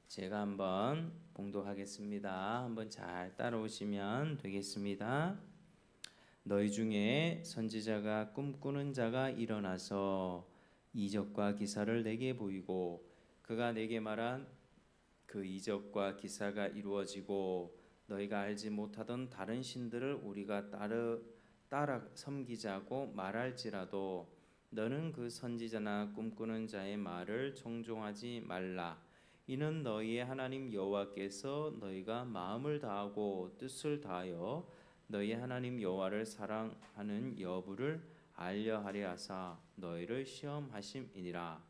제가 한번 봉독하겠습니다. 한번 잘 따라오시면 되겠습니다. 너희 중에 선지자가 꿈꾸는 자가 일어나서 이적과 기사를 내게 보이고 그가 내게 말한 그 이적과 기사가 이루어지고 너희가 알지 못하던 다른 신들을 우리가 따라 섬기자고 말할지라도 너는 그 선지자나 꿈꾸는 자의 말을 청종하지 말라. 이는 너희의 하나님 여호와께서 너희가 마음을 다하고 뜻을 다하여 너희 하나님 여호와를 사랑하는 여부를 알려하려 하사 너희를 시험하심이니라.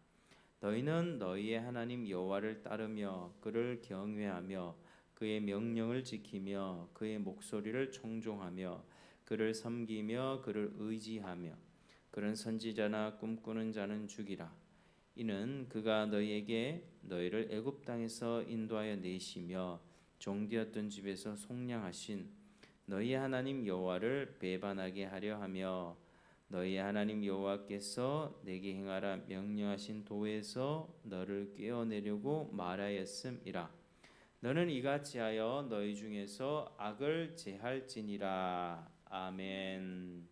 너희는 너희의 하나님 여호와를 따르며 그를 경외하며 그의 명령을 지키며 그의 목소리를 청종하며 그를 섬기며 그를 의지하며 그런 선지자나 꿈꾸는 자는 죽이라. 이는 그가 너희에게 너희를 애굽 땅에서 인도하여 내시며 종되었던 집에서 속량하신 너희 하나님 여호와를 배반하게 하려 하며 너희 하나님 여호와께서 내게 행하라 명령하신 도에서 너를 꿰어내려고 말하였음이라. 너는 이같이 하여 너희 중에서 악을 제할지니라. 아멘.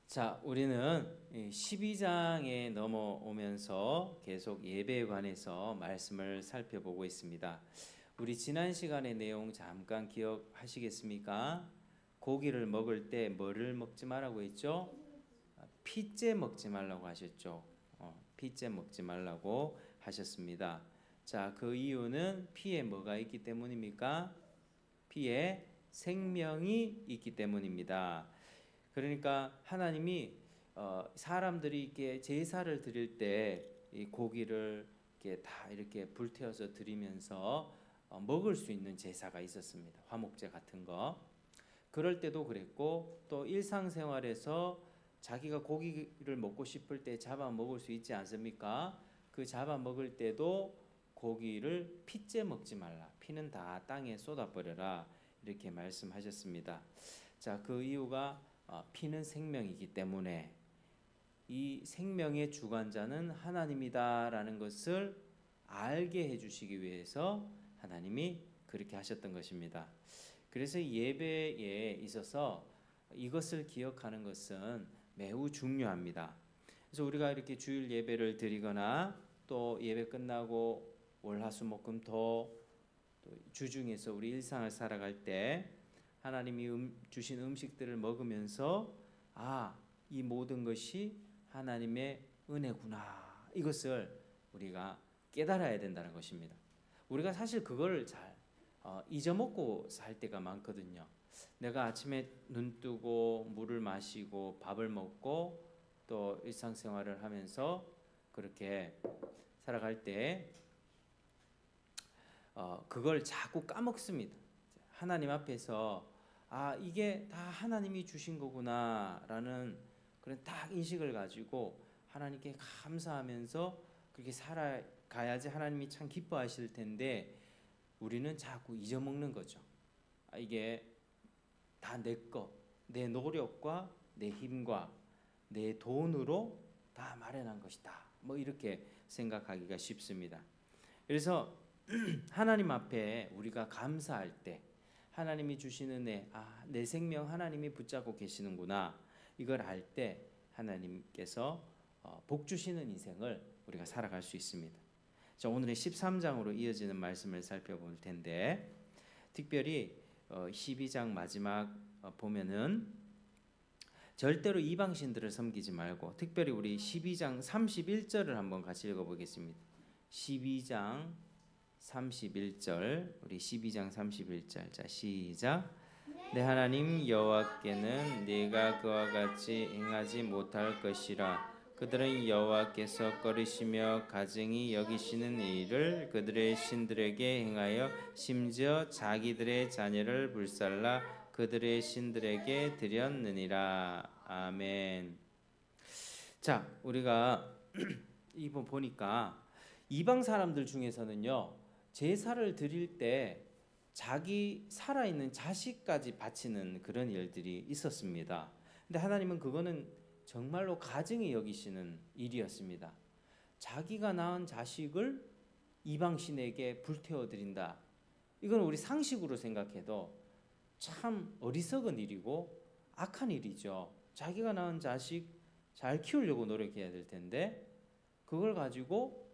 자, 우리는 12장에 넘어오면서 계속 예배에 관해서 말씀을 살펴보고 있습니다. 우리 지난 시간의 내용 잠깐 기억하시겠습니까? 고기를 먹을 때 뭐를 먹지 말라고 했죠? 피째 먹지 말라고 하셨죠. 피째 먹지 말라고 하셨습니다. 자, 그 이유는 피에 뭐가 있기 때문입니까? 피에 생명이 있기 때문입니다. 그러니까 하나님이 사람들이 이렇게 제사를 드릴 때 이 고기를 이렇게 다 이렇게 불태워서 드리면서 먹을 수 있는 제사가 있었습니다. 화목제 같은 거. 그럴 때도 그랬고 또 일상생활에서 자기가 고기를 먹고 싶을 때 잡아 먹을 수 있지 않습니까? 그 잡아 먹을 때도 고기를 피째 먹지 말라. 피는 다 땅에 쏟아버려라. 이렇게 말씀하셨습니다. 자, 그 이유가 피는 생명이기 때문에 이 생명의 주관자는 하나님이다라는 것을 알게 해주시기 위해서 하나님이 그렇게 하셨던 것입니다. 그래서 예배에 있어서 이것을 기억하는 것은 매우 중요합니다. 그래서 우리가 이렇게 주일 예배를 드리거나 또 예배 끝나고 월화수목금토 주중에서 우리 일상을 살아갈 때 하나님이 주신 음식들을 먹으면서 이 모든 것이 하나님의 은혜구나. 이것을 우리가 깨달아야 된다는 것입니다. 우리가 사실 그걸 잘 잊어먹고 살 때가 많거든요. 내가 아침에 눈 뜨고 물을 마시고 밥을 먹고 또 일상생활을 하면서 그렇게 살아갈 때 그걸 자꾸 까먹습니다. 하나님 앞에서 이게 다 하나님이 주신 거구나라는 그런 딱 인식을 가지고 하나님께 감사하면서 그렇게 살아가야지 하나님이 참 기뻐하실 텐데 우리는 자꾸 잊어먹는 거죠. 이게 다 내 거, 내 노력과 내 힘과 내 돈으로 다 마련한 것이다. 뭐 이렇게 생각하기가 쉽습니다. 그래서 하나님 앞에 우리가 감사할 때 하나님이 주시는 내 생명 하나님이 붙잡고 계시는구나. 이걸 알 때 하나님께서 복 주시는 인생을 우리가 살아갈 수 있습니다. 자, 오늘의 13장으로 이어지는 말씀을 살펴볼 텐데 특별히 12장 마지막 보면은 절대로 이방신들을 섬기지 말고 특별히 우리 12장 31절을 한번 같이 읽어보겠습니다. 12장 31절 우리 12장 31절 자 시작. 내 하나님 여호와께는 네가 그와 같이 행하지 못할 것이라. 그들은 여호와께서 꺼리시며 가증히 여기시는 일을 그들의 신들에게 행하여 심지어 자기들의 자녀를 불살라 그들의 신들에게 드렸느니라. 아멘. 자, 우리가 이번 보니까 이방 사람들 중에서는요 제사를 드릴 때 자기 살아있는 자식까지 바치는 그런 일들이 있었습니다. 근데 하나님은 그거는 정말로 가증히 여기시는 일이었습니다. 자기가 낳은 자식을 이방신에게 불태워 드린다. 이건 우리 상식으로 생각해도 참 어리석은 일이고 악한 일이죠. 자기가 낳은 자식 잘 키우려고 노력해야 될 텐데 그걸 가지고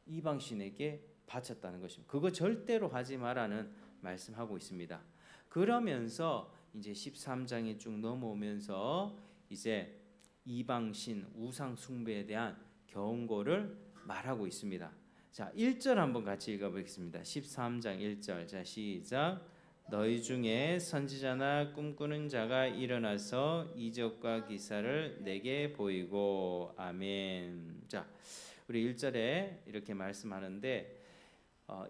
이방신에게 바쳤다는 것입니다. 그거 절대로 하지 말라는 말씀하고 있습니다. 그러면서 이제 13장에 쭉 넘어오면서 이제 이방신 우상 숭배에 대한 경고를 말하고 있습니다. 자, 1절 한번 같이 읽어보겠습니다. 13장 1절. 자, 시작. 너희 중에 선지자나 꿈꾸는 자가 일어나서 이적과 기사를 내게 보이고. 아멘. 자, 우리 1절에 이렇게 말씀하는데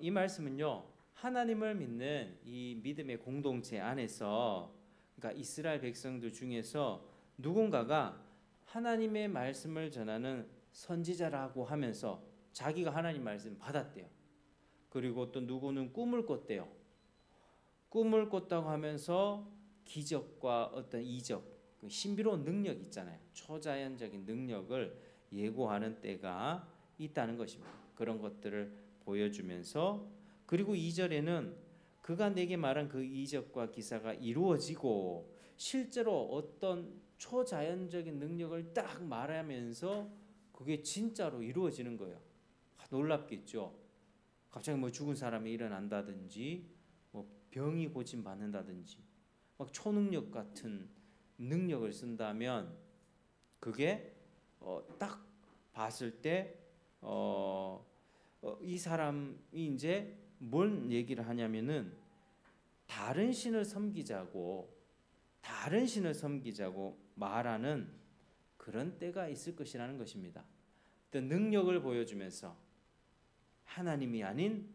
이 말씀은요, 하나님을 믿는 이 믿음의 공동체 안에서, 그러니까 이스라엘 백성들 중에서 누군가가 하나님의 말씀을 전하는 선지자라고 하면서 자기가 하나님 말씀 받았대요. 그리고 또 누구는 꿈을 꿨대요. 꿈을 꿨다고 하면서 기적과 어떤 이적, 신비로운 능력 있잖아요. 초자연적인 능력을 예고하는 때가 있다는 것입니다. 그런 것들을 보여주면서, 그리고 2절에는 그가 내게 말한 그 이적과 기사가 이루어지고 실제로 어떤 초자연적인 능력을 딱 말하면서 그게 진짜로 이루어지는 거예요. 놀랍겠죠. 갑자기 뭐 죽은 사람이 일어난다든지 뭐 병이 고침 받는다든지 막 초능력 같은 능력을 쓴다면 그게 딱 봤을 때 이 사람이 이제 뭔 얘기를 하냐면은 다른 신을 섬기자고 말하는 그런 때가 있을 것이라는 것입니다. 어떤 능력을 보여주면서 하나님이 아닌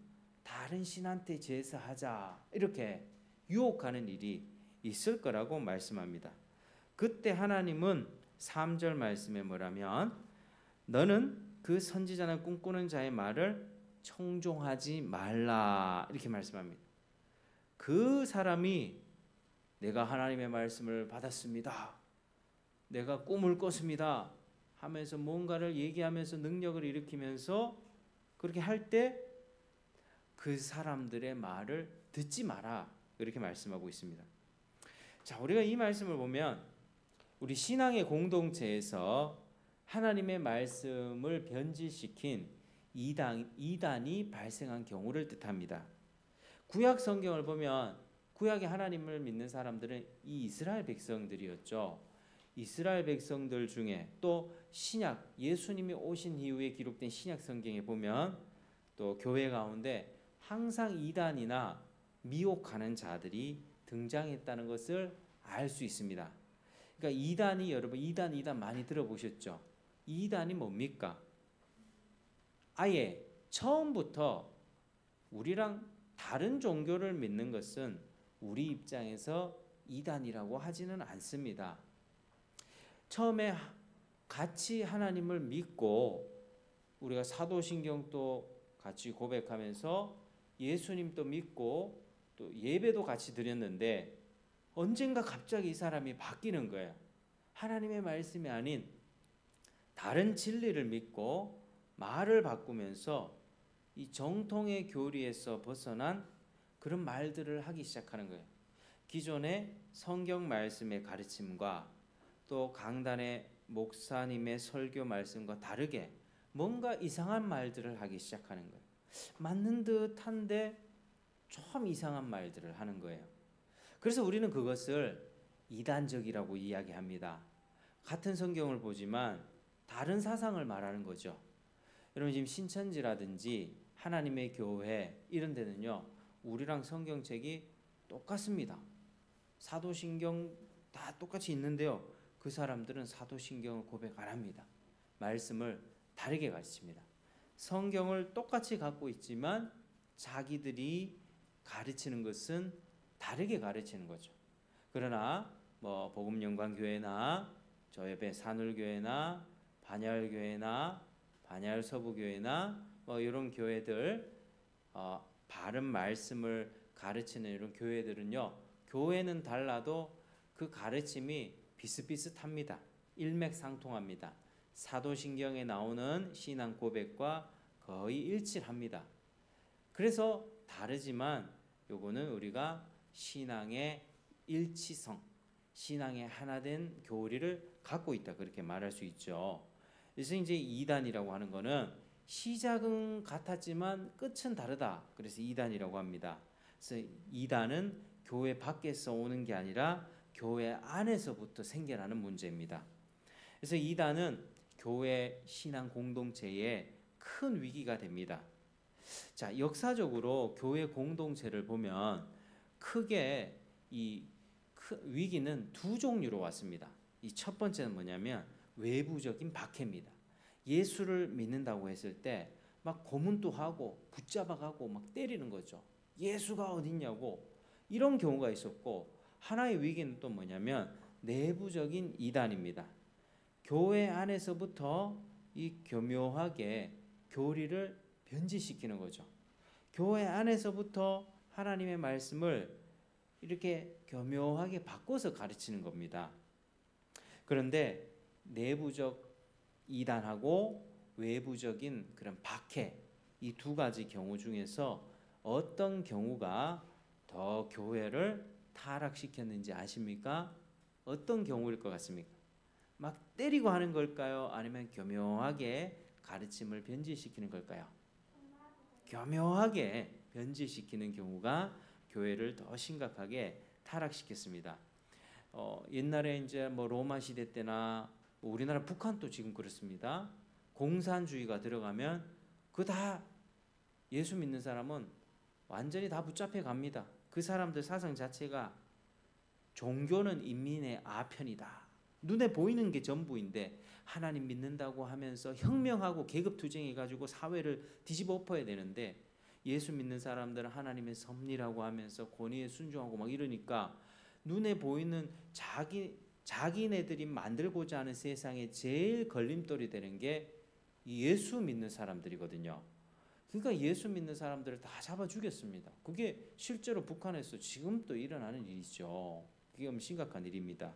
다른 신한테 제사하자 이렇게 유혹하는 일이 있을 거라고 말씀합니다. 그때 하나님은 3절 말씀에 뭐라면 너는 그 선지자나 꿈꾸는 자의 말을 청종하지 말라 이렇게 말씀합니다. 그 사람이 내가 하나님의 말씀을 받았습니다, 내가 꿈을 꿨습니다 하면서 뭔가를 얘기하면서 능력을 일으키면서 그렇게 할 때 그 사람들의 말을 듣지 마라 이렇게 말씀하고 있습니다. 자, 우리가 이 말씀을 보면 우리 신앙의 공동체에서 하나님의 말씀을 변질시킨 이단이 발생한 경우를 뜻합니다. 구약 성경을 보면 구약의 하나님을 믿는 사람들은 이 이스라엘 백성들이었죠. 이스라엘 백성들 중에 또 신약, 예수님이 오신 이후에 기록된 신약 성경에 보면 또 교회 가운데 항상 이단이나 미혹하는 자들이 등장했다는 것을 알 수 있습니다. 그러니까 이단이, 여러분 이단 많이 들어보셨죠? 이단이 뭡니까? 아예 처음부터 우리랑 다른 종교를 믿는 것은 우리 입장에서 이단이라고 하지는 않습니다. 처음에 같이 하나님을 믿고 우리가 사도신경도 같이 고백하면서 예수님도 믿고 또 예배도 같이 드렸는데 언젠가 갑자기 이 사람이 바뀌는 거예요. 하나님의 말씀이 아닌 다른 진리를 믿고 말을 바꾸면서 이 정통의 교리에서 벗어난 그런 말들을 하기 시작하는 거예요. 기존의 성경 말씀의 가르침과 또 강단의 목사님의 설교 말씀과 다르게 뭔가 이상한 말들을 하기 시작하는 거예요. 맞는 듯한데 좀 이상한 말들을 하는 거예요. 그래서 우리는 그것을 이단적이라고 이야기합니다. 같은 성경을 보지만 다른 사상을 말하는 거죠. 여러분 지금 신천지라든지 하나님의 교회 이런 데는요, 우리랑 성경책이 똑같습니다. 사도신경 다 똑같이 있는데요, 그 사람들은 사도신경을 고백 안 합니다. 말씀을 다르게 가르칩니다. 성경을 똑같이 갖고 있지만 자기들이 가르치는 것은 다르게 가르치는 거죠. 그러나 뭐 복음영광교회나 저 옆에 산울교회나 반야교회나 반야서부교회나 뭐 이런 교회들, 바른 말씀을 가르치는 이런 교회들은요, 교회는 달라도 그 가르침이 비슷비슷합니다. 일맥상통합니다. 사도신경에 나오는 신앙 고백과 거의 일치합니다. 그래서 다르지만 요거는 우리가 신앙의 일치성, 신앙의 하나된 교리를 갖고 있다 그렇게 말할 수 있죠. 그래서 이제 이단이라고 하는 거는 시작은 같았지만 끝은 다르다. 그래서 이단이라고 합니다. 그래서 이단은 교회 밖에서 오는 게 아니라 교회 안에서부터 생겨나는 문제입니다. 그래서 이단은 교회 신앙 공동체에 큰 위기가 됩니다. 자, 역사적으로 교회 공동체를 보면 크게 이 위기는 두 종류로 왔습니다. 이 첫 번째는 뭐냐면 외부적인 박해입니다. 예수를 믿는다고 했을 때 막 고문도 하고 붙잡아가고 막 때리는 거죠. 예수가 어딨냐고 이런 경우가 있었고, 하나의 위기는 또 뭐냐면 내부적인 이단입니다. 교회 안에서부터 이 교묘하게 교리를 변질시키는 거죠. 교회 안에서부터 하나님의 말씀을 이렇게 교묘하게 바꿔서 가르치는 겁니다. 그런데 내부적 이단하고 외부적인 그런 박해, 이 두 가지 경우 중에서 어떤 경우가 더 교회를 타락시켰는지 아십니까? 어떤 경우일 것 같습니까? 막 때리고 하는 걸까요? 아니면 교묘하게 가르침을 변질시키는 걸까요? 교묘하게 변질시키는 경우가 교회를 더 심각하게 타락시켰습니다. 옛날에 이제 뭐 로마 시대 때나 우리나라 북한도 지금 그렇습니다. 공산주의가 들어가면 그 다 예수 믿는 사람은 완전히 다 붙잡혀 갑니다. 그 사람들 사상 자체가 종교는 인민의 아편이다. 눈에 보이는 게 전부인데 하나님 믿는다고 하면서 혁명하고 계급투쟁해가지고 사회를 뒤집어 엎어야 되는데, 예수 믿는 사람들은 하나님의 섭리라고 하면서 권위에 순종하고 막 이러니까 눈에 보이는 자기네들이 만들고자 하는 세상에 제일 걸림돌이 되는 게 예수 믿는 사람들이거든요. 그러니까 예수 믿는 사람들을 다 잡아 죽였습니다. 그게 실제로 북한에서 지금도 일어나는 일이죠. 그게 심각한 일입니다.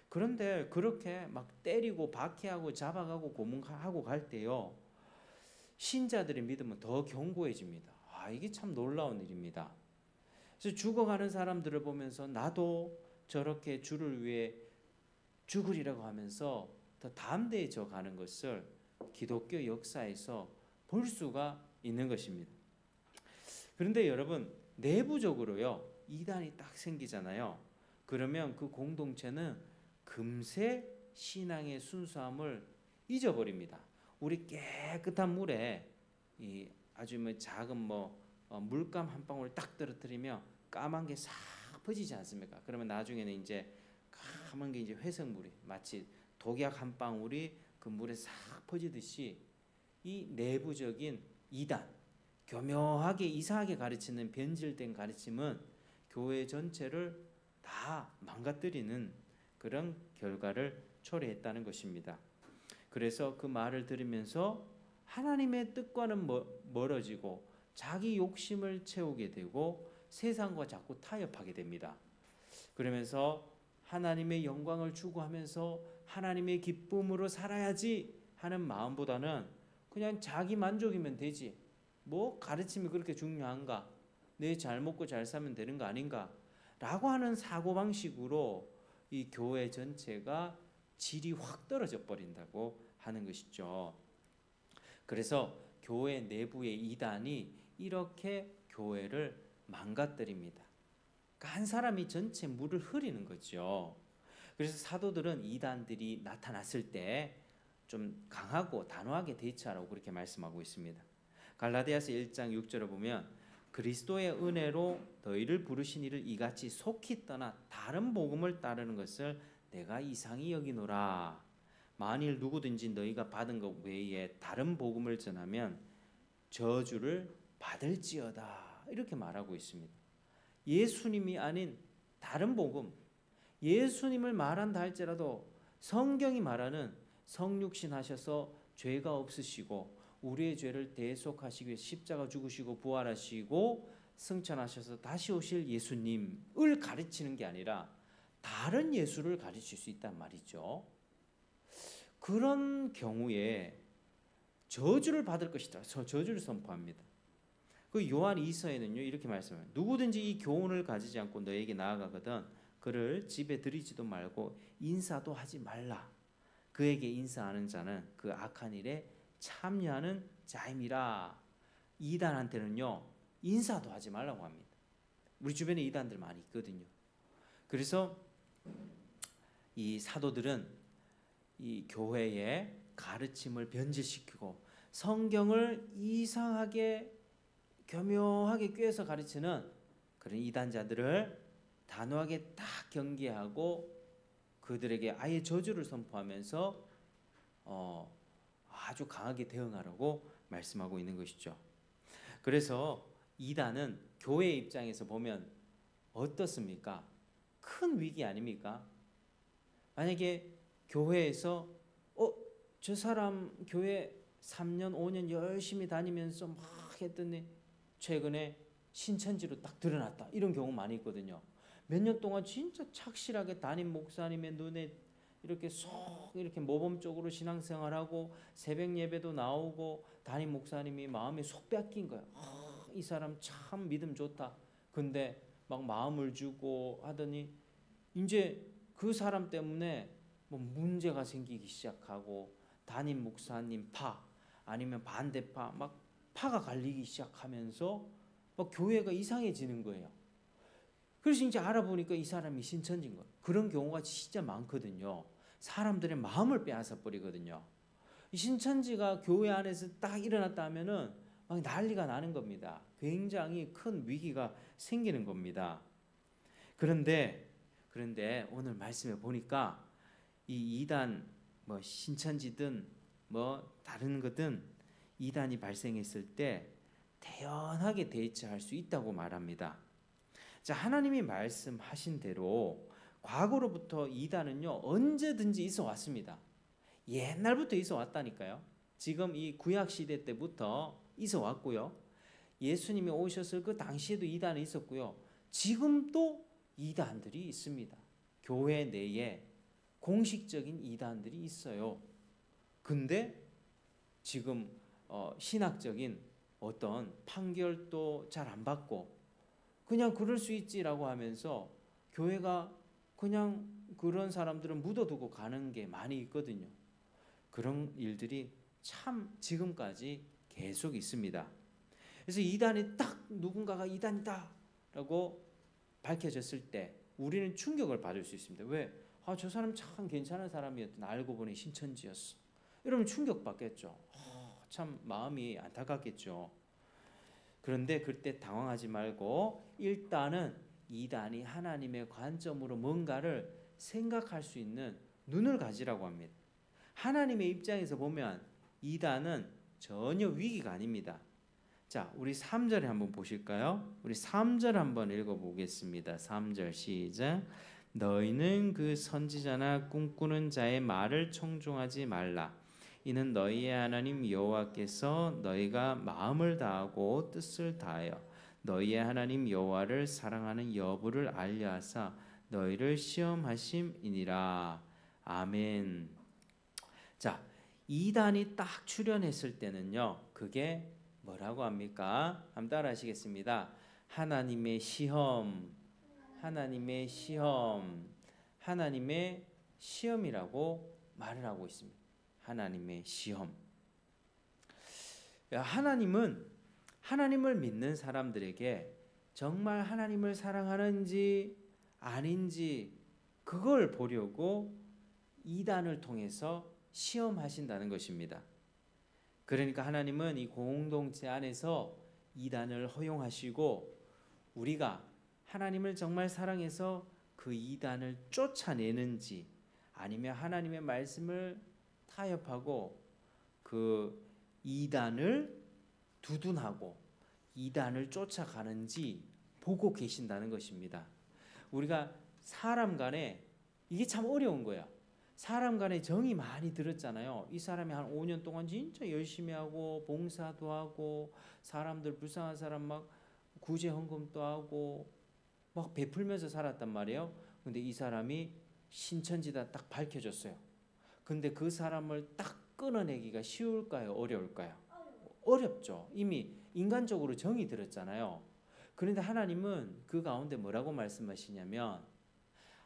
그런데 그렇게 막 때리고 박해하고 잡아가고 고문하고 갈 때요, 신자들의 믿음은 더 견고해집니다. 이게 참 놀라운 일입니다. 그래서 죽어가는 사람들을 보면서 나도 저렇게 주를 위해 죽으리라고 하면서 더 담대해져 가는 것을 기독교 역사에서 볼 수가 있는 것입니다. 그런데 여러분, 내부적으로요, 이단이 딱 생기잖아요. 그러면 그 공동체는 금세 신앙의 순수함을 잊어버립니다. 우리 깨끗한 물에 이 아주 작은 물감 한 방울 딱 떨어뜨리면 까만 게 싹 퍼지지 않습니까? 그러면 나중에는 이제 까만 게 이제 회색물이 마치 독약 한 방울이 그 물에 싹 퍼지듯이 이 내부적인 이단, 교묘하게 이상하게 가르치는 변질된 가르침은 교회 전체를 다 망가뜨리는 그런 결과를 초래했다는 것입니다. 그래서 그 말을 들으면서 하나님의 뜻과는 멀어지고 자기 욕심을 채우게 되고 세상과 자꾸 타협하게 됩니다. 그러면서 하나님의 영광을 추구하면서 하나님의 기쁨으로 살아야지 하는 마음보다는 그냥 자기 만족이면 되지, 뭐 가르침이 그렇게 중요한가, 내 잘 먹고 잘 살면 되는 거 아닌가 라고 하는 사고방식으로 이 교회 전체가 질이 확 떨어져 버린다고 하는 것이죠. 그래서 교회 내부의 이단이 이렇게 교회를 망가뜨립니다. 그러니까 한 사람이 전체 물을 흐리는 거죠. 그래서 사도들은 이단들이 나타났을 때 좀 강하고 단호하게 대처하라고 그렇게 말씀하고 있습니다. 갈라디아서 1장 6절을 보면 그리스도의 은혜로 너희를 부르신 이를 이같이 속히 떠나 다른 복음을 따르는 것을 내가 이상히 여기노라. 만일 누구든지 너희가 받은 것 외에 다른 복음을 전하면 저주를 받을지어다. 이렇게 말하고 있습니다. 예수님이 아닌 다른 복음, 예수님을 말한다 할지라도 성경이 말하는 성육신 하셔서 죄가 없으시고 우리의 죄를 대속하시기 위해 십자가 죽으시고 부활하시고 승천하셔서 다시 오실 예수님을 가르치는 게 아니라 다른 예수를 가르칠 수 있단 말이죠. 그런 경우에 저주를 받을 것이다. 저주를 선포합니다. 그 요한 2서에는요 이렇게 말씀해요. 누구든지 이 교훈을 가지지 않고 너에게 나아가거든 그를 집에 들이지도 말고 인사도 하지 말라. 그에게 인사하는 자는 그 악한 일에 참여하는 자임이라. 이단한테는요 인사도 하지 말라고 합니다. 우리 주변에 이단들 많이 있거든요. 그래서 이 사도들은 이 교회의 가르침을 변질시키고 성경을 이상하게 교묘하게 꿰서 가르치는 그런 이단자들을 단호하게 딱 경계하고 그들에게 아예 저주를 선포하면서 아주 강하게 대응하라고 말씀하고 있는 것이죠. 그래서 이단은 교회 입장에서 보면 어떻습니까? 큰 위기 아닙니까? 만약에 교회에서 저 사람 교회 3년 5년 열심히 다니면서 막 했더니 최근에 신천지로 딱 드러났다. 이런 경우 많이 있거든요. 몇 년 동안 진짜 착실하게 담임 목사님의 눈에 이렇게 쏙 이렇게 모범적으로 신앙생활하고 새벽 예배도 나오고 담임 목사님이 마음에 쏙 뺏긴 거야. 이 사람 참 믿음 좋다. 근데 막 마음을 주고 하더니 이제 그 사람 때문에 뭐 문제가 생기기 시작하고 담임 목사님 파 아니면 반대파 막 파가 갈리기 시작하면서 막 교회가 이상해지는 거예요. 그래서 이제 알아보니까 이 사람이 신천지인 거예요. 그런 경우가 진짜 많거든요. 사람들의 마음을 빼앗아 버리거든요. 신천지가 교회 안에서 딱 일어났다 하면은 막 난리가 나는 겁니다. 굉장히 큰 위기가 생기는 겁니다. 그런데 오늘 말씀에 보니까 이 이단 뭐 신천지든 뭐 다른 거든 이단이 발생했을 때 대연하게 대처할 수 있다고 말합니다. 자, 하나님이 말씀하신 대로 과거로부터 이단은요 언제든지 있어 왔습니다. 옛날부터 있어 왔다니까요. 지금 이 구약 시대 때부터 있어 왔고요. 예수님이 오셨을 그 당시에도 이단이 있었고요. 지금도 이단들이 있습니다. 교회 내에 공식적인 이단들이 있어요. 근데 지금 신학적인 어떤 판결도 잘 안 받고 그냥 그럴 수 있지라고 하면서 교회가 그냥 그런 사람들은 묻어두고 가는 게 많이 있거든요. 그런 일들이 참 지금까지 계속 있습니다. 그래서 이단이 딱 누군가가 이단이다라고 밝혀졌을 때 우리는 충격을 받을 수 있습니다. 왜? 저 사람 참 괜찮은 사람이었던 알고 보니 신천지였어. 이러면 충격받겠죠. 참 마음이 안타깝겠죠. 그런데 그때 당황하지 말고 일단은 이단이 하나님의 관점으로 뭔가를 생각할 수 있는 눈을 가지라고 합니다. 하나님의 입장에서 보면 이단은 전혀 위기가 아닙니다. 자, 우리 3절에 한번 보실까요? 우리 3절 한번 읽어보겠습니다. 3절 시작. 너희는 그 선지자나 꿈꾸는 자의 말을 청종하지 말라. 이는 너희의 하나님 여호와께서 너희가 마음을 다하고 뜻을 다하여 너희의 하나님 여호와를 사랑하는 여부를 알려하사 너희를 시험하심이니라. 아멘. 자, 이단이 딱 출현했을 때는요. 그게 뭐라고 합니까? 한번 따라 하시겠습니다. 하나님의 시험, 하나님의 시험, 하나님의 시험이라고 말을 하고 있습니다. 하나님의 시험. 하나님은 하나님을 믿는 사람들에게 정말 하나님을 사랑하는지 아닌지 그걸 보려고 이단을 통해서 시험하신다는 것입니다. 그러니까 하나님은 이 공동체 안에서 이단을 허용하시고 우리가 하나님을 정말 사랑해서 그 이단을 쫓아내는지 아니면 하나님의 말씀을 타협하고 그 이단을 두둔하고 이단을 쫓아가는지 보고 계신다는 것입니다. 우리가 사람 간에 이게 참 어려운 거야. 사람 간에 정이 많이 들었잖아요. 이 사람이 한 5년 동안 진짜 열심히 하고 봉사도 하고 사람들 불쌍한 사람 막 구제 헌금도 하고 막 베풀면서 살았단 말이에요. 근데 이 사람이 신천지다 딱 밝혀졌어요. 근데 그 사람을 딱 끊어내기가 쉬울까요? 어려울까요? 어렵죠. 이미 인간적으로 정이 들었잖아요. 그런데 하나님은 그 가운데 뭐라고 말씀하시냐면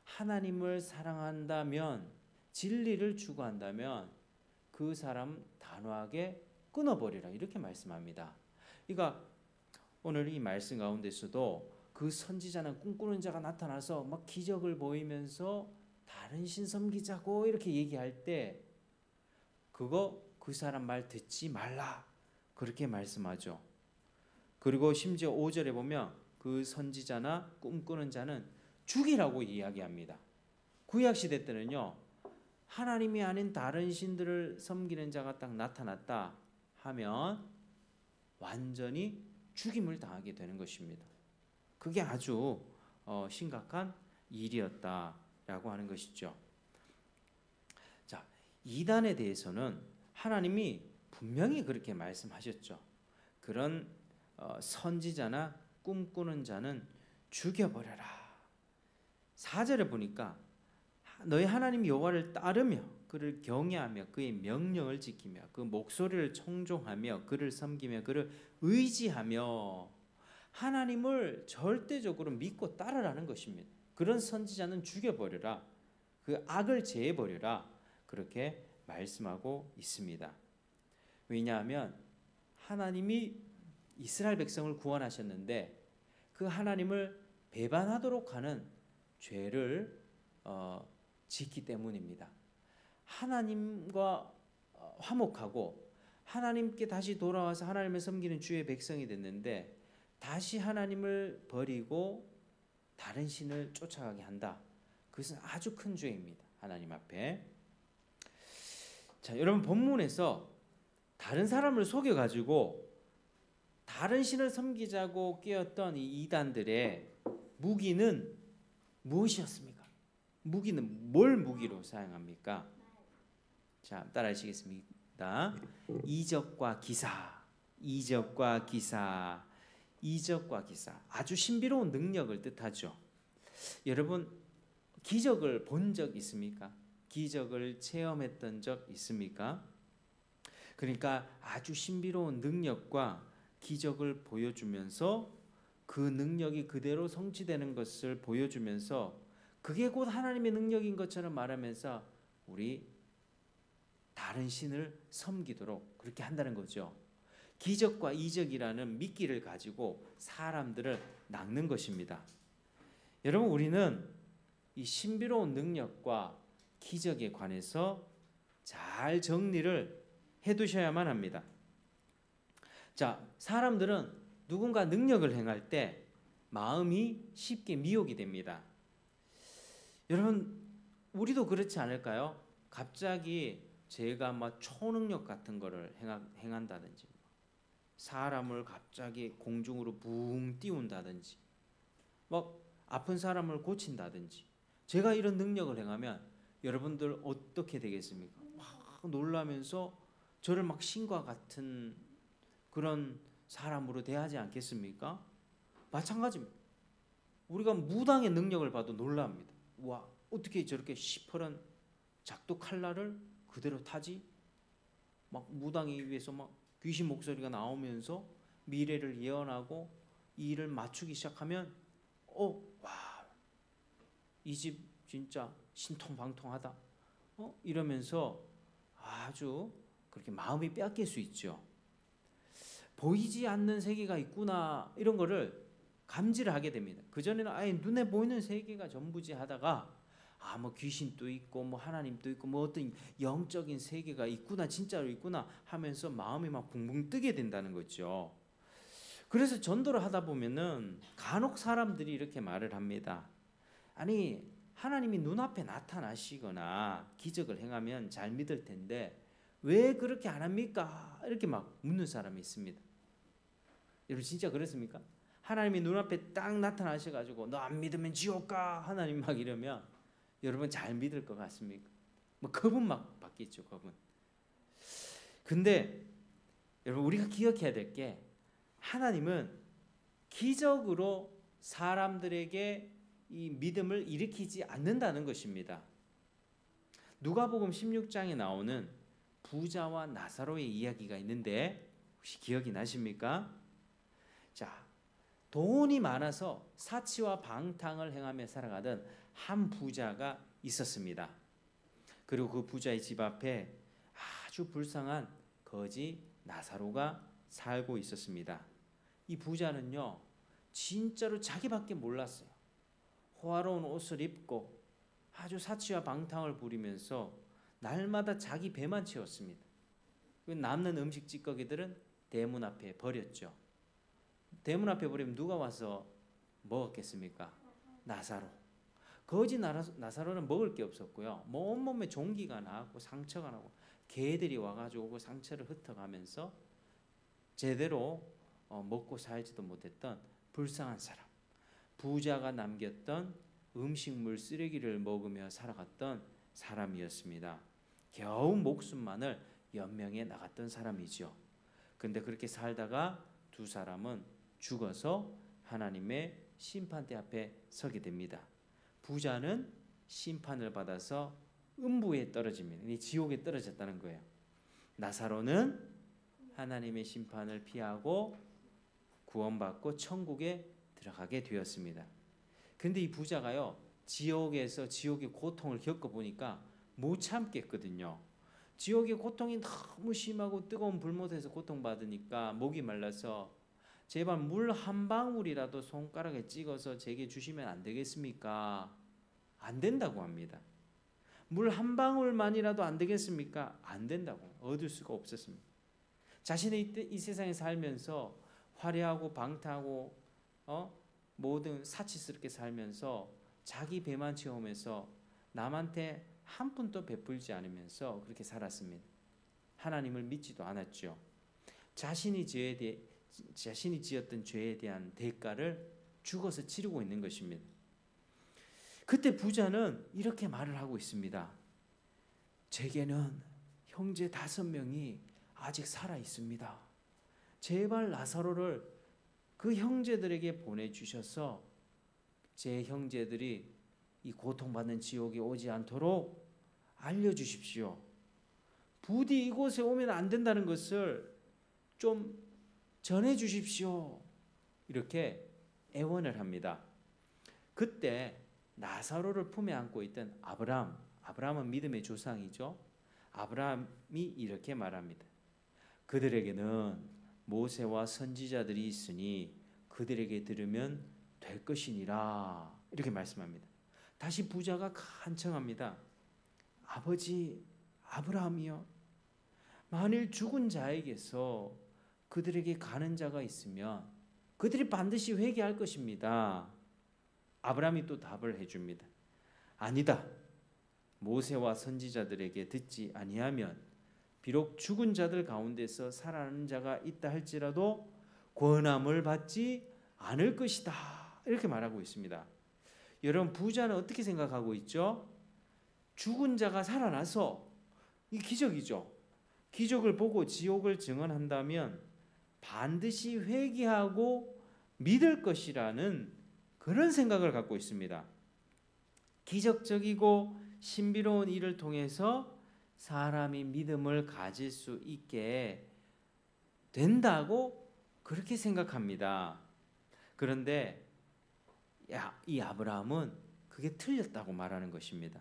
하나님을 사랑한다면 진리를 추구한다면 그 사람 단호하게 끊어버리라 이렇게 말씀합니다. 그러니까 오늘 이 말씀 가운데서도 그 선지자는 꿈꾸는 자가 나타나서 막 기적을 보이면서 다른 신 섬기자고 이렇게 얘기할 때 그거 그 사람 말 듣지 말라 그렇게 말씀하죠. 그리고 심지어 5절에 보면 그 선지자나 꿈꾸는 자는 죽이라고 이야기합니다. 구약 시대 때는요. 하나님이 아닌 다른 신들을 섬기는 자가 딱 나타났다 하면 완전히 죽임을 당하게 되는 것입니다. 그게 아주 심각한 일이었다라고 하는 것이죠. 자, 이단에 대해서는 하나님이 분명히 그렇게 말씀하셨죠. 그런 선지자나 꿈꾸는 자는 죽여버려라. 4절에 보니까 너희 하나님 여호와를 따르며 그를 경외하며 그의 명령을 지키며 그 목소리를 청종하며 그를 섬기며 그를 의지하며 하나님을 절대적으로 믿고 따르라는 것입니다. 그런 선지자는 죽여버려라. 그 악을 제해버려라. 그렇게 말씀하고 있습니다. 왜냐하면 하나님이 이스라엘 백성을 구원하셨는데 그 하나님을 배반하도록 하는 죄를 짓기 때문입니다. 하나님과 화목하고 하나님께 다시 돌아와서 하나님을 섬기는 주의 백성이 됐는데 다시 하나님을 버리고 다른 신을 쫓아가게 한다. 그것은 아주 큰 죄입니다. 하나님 앞에. 자, 여러분 본문에서 다른 사람을 속여가지고 다른 신을 섬기자고 깨었던 이 이단들의 무기는 무엇이었습니까? 무기는 뭘 무기로 사용합니까? 자, 따라하시겠습니다. 이적과 기사, 이적과 기사, 이적과 기사. 아주 신비로운 능력을 뜻하죠. 여러분 기적을 본 적 있습니까? 기적을 체험했던 적 있습니까? 그러니까 아주 신비로운 능력과 기적을 보여주면서 그 능력이 그대로 성취되는 것을 보여주면서 그게 곧 하나님의 능력인 것처럼 말하면서 우리 다른 신을 섬기도록 그렇게 한다는 거죠. 기적과 이적이라는 미끼를 가지고 사람들을 낚는 것입니다. 여러분 우리는 이 신비로운 능력과 기적에 관해서 잘 정리를 해두셔야만 합니다. 자, 사람들은 누군가 능력을 행할 때 마음이 쉽게 미혹이 됩니다. 여러분 우리도 그렇지 않을까요? 갑자기 제가 막 초능력 같은 거를 행한다든지 사람을 갑자기 공중으로 붕 띄운다든지 막 아픈 사람을 고친다든지 제가 이런 능력을 행하면 여러분들 어떻게 되겠습니까? 막 놀라면서 저를 막 신과 같은 그런 사람으로 대하지 않겠습니까? 마찬가지입니다. 우리가 무당의 능력을 봐도 놀랍니다. 와, 어떻게 저렇게 시퍼런 작두 칼날을 그대로 타지? 막 무당에 위해서 막 귀신 목소리가 나오면서 미래를 예언하고 이 일을 맞추기 시작하면 와, 이 집 진짜 신통방통하다. 이러면서 아주 그렇게 마음이 빼앗길 수 있죠. 보이지 않는 세계가 있구나 이런 거를 감지를 하게 됩니다. 그전에는 아예 눈에 보이는 세계가 전부지 하다가 뭐 귀신도 있고 뭐 하나님도 있고 뭐 어떤 영적인 세계가 있구나 진짜로 있구나 하면서 마음이 막 붕붕 뜨게 된다는 거죠. 그래서 전도를 하다 보면은 간혹 사람들이 이렇게 말을 합니다. 아니 하나님이 눈앞에 나타나시거나 기적을 행하면 잘 믿을 텐데 왜 그렇게 안 합니까? 이렇게 막 묻는 사람이 있습니다. 여러분 진짜 그렇습니까? 하나님이 눈앞에 딱 나타나셔가지고 너 안 믿으면 지옥 가 하나님 막 이러면 여러분 잘 믿을 것 같습니까? 뭐 겁은 막 받겠죠. 겁은. 근데 여러분 우리가 기억해야 될 게 하나님은 기적으로 사람들에게 이 믿음을 일으키지 않는다는 것입니다. 누가복음 16장에 나오는 부자와 나사로의 이야기가 있는데 혹시 기억이 나십니까? 자, 돈이 많아서 사치와 방탕을 행하며 살아가던 한 부자가 있었습니다. 그리고 그 부자의 집 앞에 아주 불쌍한 거지 나사로가 살고 있었습니다. 이 부자는요, 진짜로 자기밖에 몰랐어요. 호화로운 옷을 입고 아주 사치와 방탕을 부리면서 날마다 자기 배만 채웠습니다. 남는 음식 찌꺼기들은 대문 앞에 버렸죠. 대문 앞에 버리면 누가 와서 먹었겠습니까? 나사로. 거지 나사로는 먹을 게 없었고요. 온몸에 종기가 나고 상처가 나고 개들이 와가지고 그 상처를 흩어가면서 제대로 먹고 살지도 못했던 불쌍한 사람. 부자가 남겼던 음식물 쓰레기를 먹으며 살아갔던 사람이었습니다. 겨우 목숨만을 연명해 나갔던 사람이죠. 근데 그렇게 살다가 두 사람은 죽어서 하나님의 심판대 앞에 서게 됩니다. 부자는 심판을 받아서 음부에 떨어집니다. 지옥에 떨어졌다는 거예요. 나사로는 하나님의 심판을 피하고 구원받고 천국에 들어가게 되었습니다. 근데 이 부자가요, 지옥에서 지옥의 고통을 겪어보니까 못 참겠거든요. 지옥의 고통이 너무 심하고 뜨거운 불못에서 고통받으니까 목이 말라서 제발 물 한 방울이라도 손가락에 찍어서 제게 주시면 안 되겠습니까? 안 된다고 합니다. 물 한 방울만이라도 안 되겠습니까? 안 된다고. 얻을 수가 없었습니다. 자신의 이 세상에 살면서 화려하고 방탕하고 모든 사치스럽게 살면서 자기 배만 채우면서 남한테 한 푼도 베풀지 않으면서 그렇게 살았습니다. 하나님을 믿지도 않았죠. 자신이 지었던 죄에 대한 대가를 죽어서 치르고 있는 것입니다. 그때 부자는 이렇게 말을 하고 있습니다. 제게는 형제 5명이 아직 살아 있습니다. 제발 나사로를 그 형제들에게 보내주셔서 제 형제들이 이 고통받는 지옥에 오지 않도록 알려주십시오. 부디 이곳에 오면 안 된다는 것을 좀 전해주십시오. 이렇게 애원을 합니다. 그때 나사로를 품에 안고 있던 아브라함은 믿음의 조상이죠. 아브라함이 이렇게 말합니다. 그들에게는 모세와 선지자들이 있으니 그들에게 들으면 될 것이니라. 이렇게 말씀합니다. 다시 부자가 간청합니다. 아버지 아브라함이여, 만일 죽은 자에게서 그들에게 가는 자가 있으면 그들이 반드시 회개할 것입니다. 아브라함이 또 답을 해줍니다. 아니다. 모세와 선지자들에게 듣지 아니하면 비록 죽은 자들 가운데서 살아나는 자가 있다 할지라도 권함을 받지 않을 것이다. 이렇게 말하고 있습니다. 여러분, 부자는 어떻게 생각하고 있죠? 죽은 자가 살아나서, 이 기적이죠. 기적을 보고 지옥을 증언한다면 반드시 회개하고 믿을 것이라는 그런 생각을 갖고 있습니다. 기적적이고 신비로운 일을 통해서 사람이 믿음을 가질 수 있게 된다고 그렇게 생각합니다. 그런데 이 아브라함은 그게 틀렸다고 말하는 것입니다.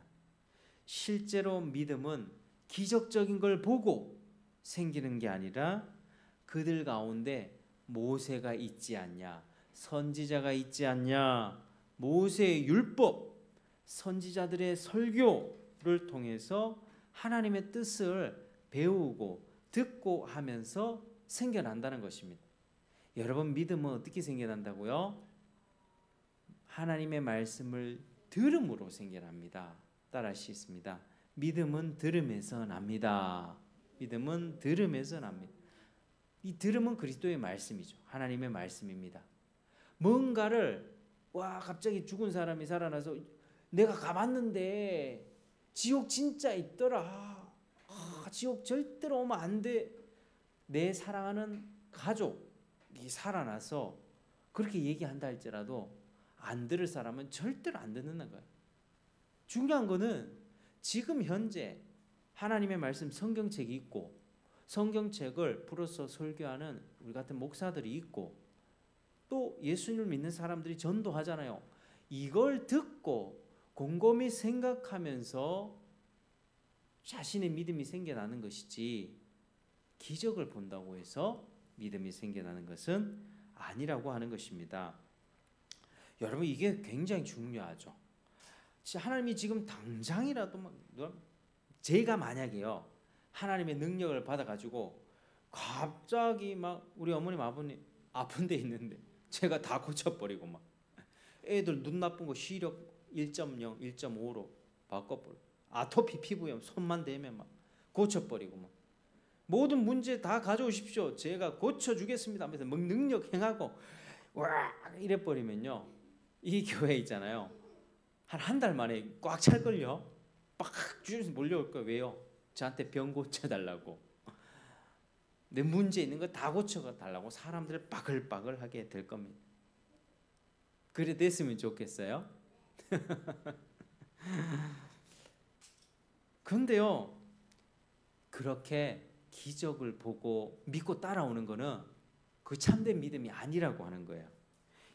실제로 믿음은 기적적인 걸 보고 생기는 게 아니라 그들 가운데 모세가 있지 않냐, 선지자가 있지 않냐, 모세의 율법, 선지자들의 설교를 통해서 하나님의 뜻을 배우고 듣고 하면서 생겨난다는 것입니다. 여러분, 믿음은 어떻게 생겨난다고요? 하나님의 말씀을 들음으로 생겨납니다. 따라하시겠습니다. 믿음은 들음에서 납니다. 믿음은 들음에서 납니다. 이 들음은 그리스도의 말씀이죠. 하나님의 말씀입니다. 뭔가를 갑자기 죽은 사람이 살아나서 내가 가봤는데 지옥 진짜 있더라. 지옥 절대로 오면 안 돼. 내 사랑하는 가족이 살아나서 그렇게 얘기한다 할지라도 안 들을 사람은 절대로 안 듣는 거예요. 중요한 거는 지금 현재 하나님의 말씀 성경책이 있고 성경책을 풀어서 설교하는 우리 같은 목사들이 있고 또 예수님을 믿는 사람들이 전도하잖아요. 이걸 듣고 곰곰이 생각하면서 자신의 믿음이 생겨나는 것이지 기적을 본다고 해서 믿음이 생겨나는 것은 아니라고 하는 것입니다. 여러분 이게 굉장히 중요하죠. 하나님이 지금 당장이라도 막 제가 만약에요 하나님의 능력을 받아가지고 갑자기 막 우리 어머님 아버님 아픈 데 있는데 제가 다 고쳐버리고 막 애들 눈 나쁜 거 시력 1.0, 1.5로 바꿔버려. 아토피 피부염 손만 대면 막 고쳐버리고 막 모든 문제 다 가져오십시오. 제가 고쳐주겠습니다 하면서 막 능력 행하고 와 이래버리면요 이 교회 있잖아요 한 달 만에 꽉 찰걸요. 빡 주셔서 몰려올 거예요. 왜요? 저한테 병 고쳐달라고 내 문제 있는 거 다 고쳐달라고 사람들을 빠글빠글하게 될 겁니다. 그래 됐으면 좋겠어요. 근데요 그렇게 기적을 보고 믿고 따라오는 거는 그 참된 믿음이 아니라고 하는 거예요.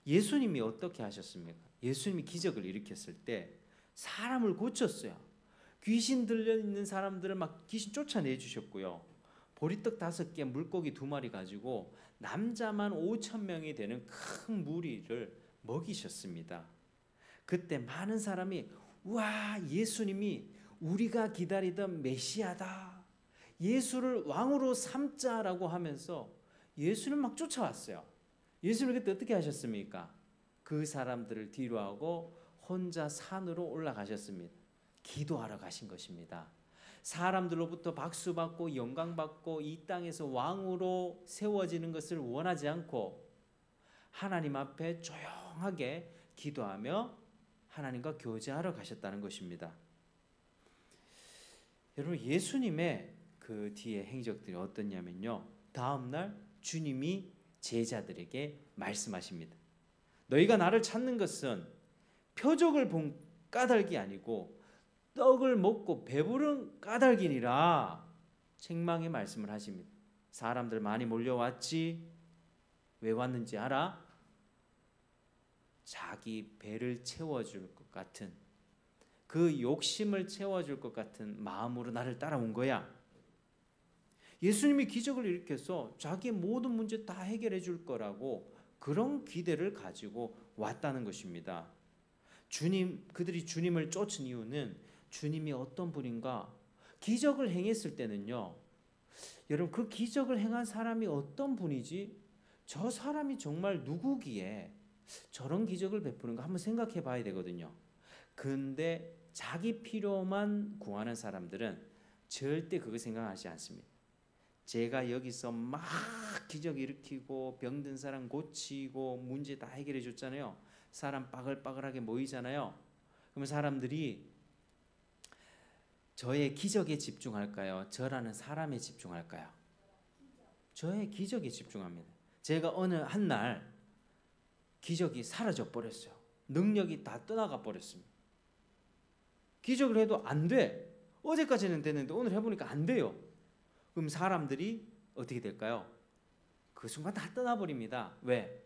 예수님이 어떻게 하셨습니까? 예수님이 기적을 일으켰을 때 사람을 고쳤어요. 귀신 들려있는 사람들을 막 귀신 쫓아내 주셨고요. 보리떡 5개 물고기 2마리 가지고 남자만 5,000명이 되는 큰 무리를 먹이셨습니다. 그때 많은 사람이 와 예수님이 우리가 기다리던 메시아다. 예수를 왕으로 삼자라고 하면서 예수를 막 쫓아왔어요. 예수님 그때 어떻게 하셨습니까? 그 사람들을 뒤로하고 혼자 산으로 올라가셨습니다. 기도하러 가신 것입니다. 사람들로부터 박수받고 영광받고 이 땅에서 왕으로 세워지는 것을 원하지 않고 하나님 앞에 조용하게 기도하며 하나님과 교제하러 가셨다는 것입니다. 여러분 예수님의 그 뒤에 행적들이 어떠냐면요 다음 날 주님이 제자들에게 말씀하십니다. 너희가 나를 찾는 것은 표적을 본 까닭이 아니고 떡을 먹고 배부른 까닭이니라 책망의 말씀을 하십니다. 사람들 많이 몰려왔지. 왜 왔는지 알아? 자기 배를 채워줄 것 같은 그 욕심을 채워줄 것 같은 마음으로 나를 따라온 거야. 예수님이 기적을 일으켜서 자기의 모든 문제 다 해결해 줄 거라고 그런 기대를 가지고 왔다는 것입니다. 그들이 주님을 쫓은 이유는 주님이 어떤 분인가 기적을 행했을 때는요 여러분 그 기적을 행한 사람이 어떤 분이지 저 사람이 정말 누구기에 저런 기적을 베푸는가 한번 생각해 봐야 되거든요. 근데 자기 필요만 구하는 사람들은 절대 그거 생각하지 않습니다. 제가 여기서 막 기적 일으키고 병든 사람 고치고 문제 다 해결해 줬잖아요. 사람 빠글빠글하게 모이잖아요. 그러면 사람들이 저의 기적에 집중할까요? 저라는 사람에 집중할까요? 저의 기적에 집중합니다. 제가 어느 한 날 기적이 사라져 버렸어요. 능력이 다 떠나가 버렸습니다. 기적을 해도 안 돼. 어제까지는 됐는데 오늘 해보니까 안 돼요. 그럼 사람들이 어떻게 될까요? 그 순간 다 떠나버립니다. 왜?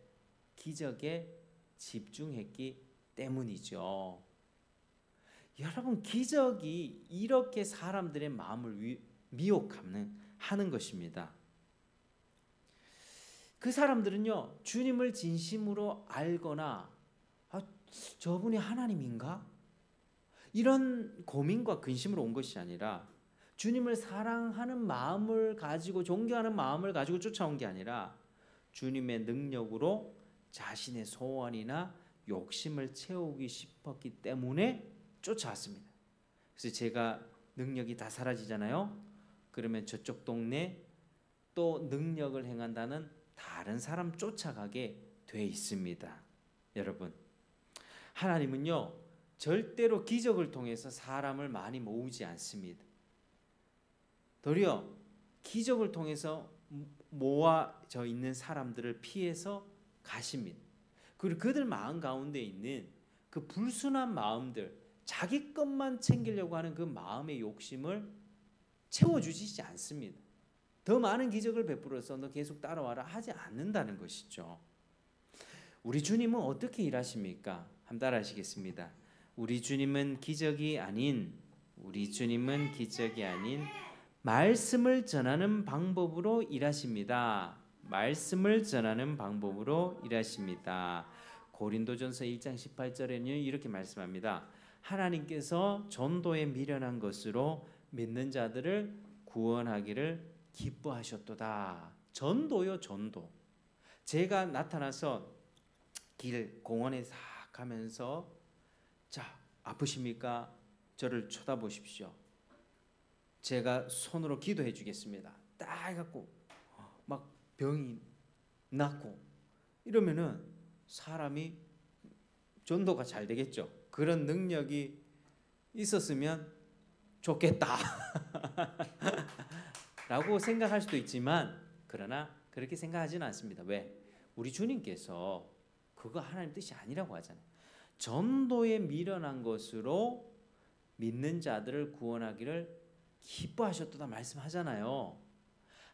기적에 집중했기 때문이죠. 여러분 기적이 이렇게 사람들의 마음을 미혹하는 것입니다. 그 사람들은요 주님을 진심으로 알거나 저분이 하나님인가? 이런 고민과 근심으로 온 것이 아니라 주님을 사랑하는 마음을 가지고 존경하는 마음을 가지고 쫓아온 게 아니라 주님의 능력으로 자신의 소원이나 욕심을 채우기 싶었기 때문에 쫓아왔습니다. 그래서 제가 능력이 다 사라지잖아요. 그러면 저쪽 동네 또 능력을 행한다는 다른 사람 쫓아가게 돼 있습니다. 여러분 하나님은요 절대로 기적을 통해서 사람을 많이 모으지 않습니다. 도리어 기적을 통해서 모아져 있는 사람들을 피해서 가십니다. 그리고 그들 마음 가운데 있는 그 불순한 마음들 자기 것만 챙기려고 하는 그 마음의 욕심을 채워주시지 않습니다. 더 많은 기적을 베풀어서 너 계속 따라와라 하지 않는다는 것이죠. 우리 주님은 어떻게 일하십니까? 한번 따라 하시겠습니다. 우리 주님은 기적이 아닌 말씀을 전하는 방법으로 일하십니다. 말씀을 전하는 방법으로 일하십니다. 고린도전서 1장 18절에는 이렇게 말씀합니다. 하나님께서 전도에 미련한 것으로 믿는 자들을 구원하기를 기뻐하셨도다. 전도요, 전도. 제가 나타나서 길 공원에 싹 가면서 자, 아프십니까? 저를 쳐다보십시오. 제가 손으로 기도해 주겠습니다. 딱 해갖고 막 병이 낫고 이러면은 사람이 전도가 잘 되겠죠. 그런 능력이 있었으면 좋겠다 라고 생각할 수도 있지만 그러나 그렇게 생각하지는 않습니다. 왜? 우리 주님께서 그거 하나님 뜻이 아니라고 하잖아요. 전도에 미련한 것으로 믿는 자들을 구원하기를 기뻐하셨도다 말씀하잖아요.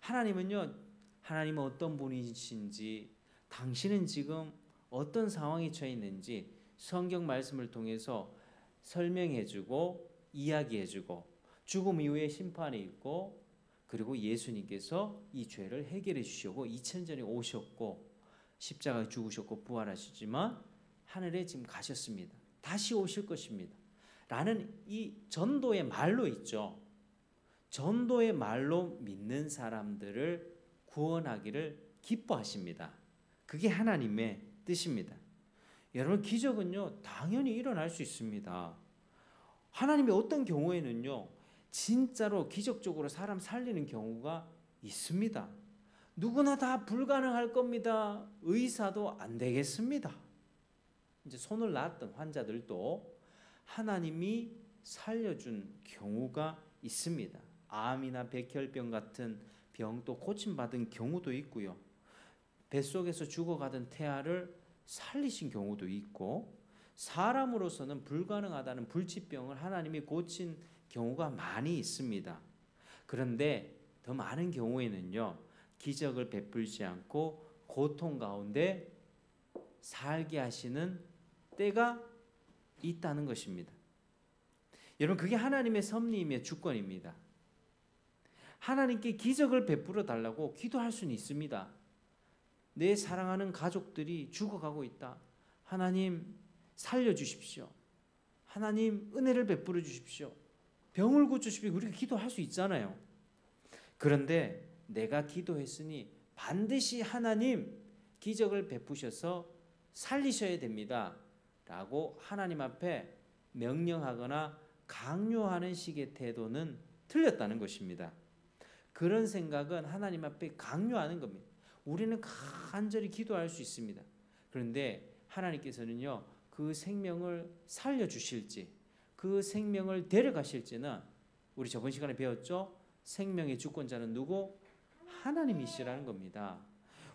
하나님은 어떤 분이신지, 당신은 지금 어떤 상황에 처해 있는지 성경 말씀을 통해서 설명해주고 이야기해주고 죽음 이후에 심판이 있고 그리고 예수님께서 이 죄를 해결해 주시고 2000전에 오셨고 십자가에 죽으셨고 부활하시지만 하늘에 지금 가셨습니다. 다시 오실 것입니다. 라는 이 전도의 말로 있죠. 전도의 말로 믿는 사람들을 구원하기를 기뻐하십니다. 그게 하나님의 뜻입니다. 여러분, 기적은요 당연히 일어날 수 있습니다. 하나님이 어떤 경우에는요 진짜로 기적적으로 사람 살리는 경우가 있습니다. 누구나 다 불가능할 겁니다. 의사도 안 되겠습니다. 이제 손을 놨던 환자들도 하나님이 살려준 경우가 있습니다. 암이나 백혈병 같은 병도 고침받은 경우도 있고요. 뱃속에서 죽어가던 태아를 살리신 경우도 있고 사람으로서는 불가능하다는 불치병을 하나님이 고친 경우가 많이 있습니다. 그런데 더 많은 경우에는요 기적을 베풀지 않고 고통 가운데 살게 하시는 때가 있다는 것입니다. 여러분, 그게 하나님의 섭리이며 주권입니다. 하나님께 기적을 베풀어 달라고 기도할 수는 있습니다. 내 사랑하는 가족들이 죽어가고 있다. 하나님 살려주십시오. 하나님 은혜를 베풀어 주십시오. 병을 고쳐주십시오. 우리가 기도할 수 있잖아요. 그런데 내가 기도했으니 반드시 하나님 기적을 베푸셔서 살리셔야 됩니다. 라고 하나님 앞에 명령하거나 강요하는 식의 태도는 틀렸다는 것입니다. 그런 생각은 하나님 앞에 강요하는 겁니다. 우리는 간절히 기도할 수 있습니다. 그런데 하나님께서는요 그 생명을 살려주실지 그 생명을 데려가실지는 우리 저번 시간에 배웠죠. 생명의 주권자는 누구? 하나님이시라는 겁니다.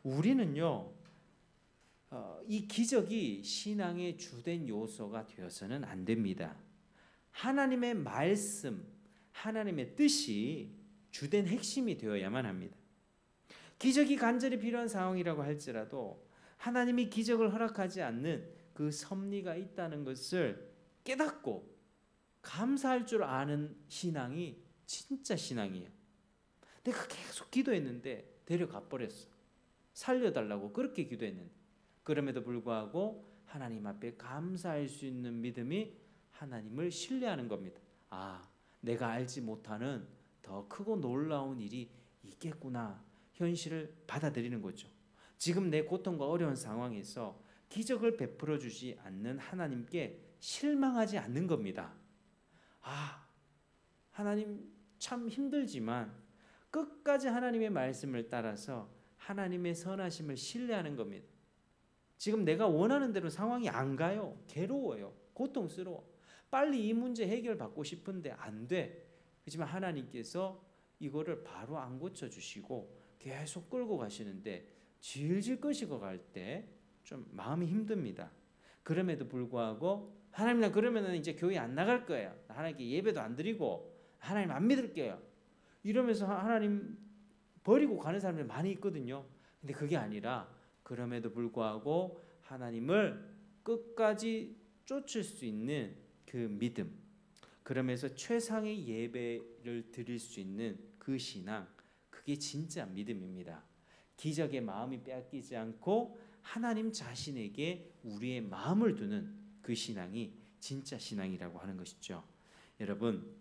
우리는요 이 기적이 신앙의 주된 요소가 되어서는 안 됩니다. 하나님의 말씀, 하나님의 뜻이 주된 핵심이 되어야만 합니다. 기적이 간절히 필요한 상황이라고 할지라도 하나님이 기적을 허락하지 않는 그 섭리가 있다는 것을 깨닫고 감사할 줄 아는 신앙이 진짜 신앙이에요. 내가 계속 기도했는데 데려가 버렸어. 살려달라고 그렇게 기도했는데 그럼에도 불구하고 하나님 앞에 감사할 수 있는 믿음이 하나님을 신뢰하는 겁니다. 아, 내가 알지 못하는 더 크고 놀라운 일이 있겠구나. 현실을 받아들이는 거죠. 지금 내 고통과 어려운 상황에서 기적을 베풀어 주지 않는 하나님께 실망하지 않는 겁니다. 아, 하나님 참 힘들지만 끝까지 하나님의 말씀을 따라서 하나님의 선하심을 신뢰하는 겁니다. 지금 내가 원하는 대로 상황이 안 가요. 괴로워요. 고통스러워. 빨리 이 문제 해결받고 싶은데 안 돼. 그렇지만 하나님께서 이거를 바로 안 고쳐주시고 계속 끌고 가시는데 질질 끄시고 갈 때 좀 마음이 힘듭니다. 그럼에도 불구하고 하나님 나 그러면 이제 교회 안 나갈 거예요. 하나님께 예배도 안 드리고 하나님 안 믿을게요. 이러면서 하나님 버리고 가는 사람들이 많이 있거든요. 근데 그게 아니라 그럼에도 불구하고 하나님을 끝까지 쫓을 수 있는 그 믿음, 그러면서 최상의 예배를 드릴 수 있는 그 신앙, 그게 진짜 믿음입니다. 기적의 마음이 빼앗기지 않고 하나님 자신에게 우리의 마음을 두는 그 신앙이 진짜 신앙이라고 하는 것이죠. 여러분,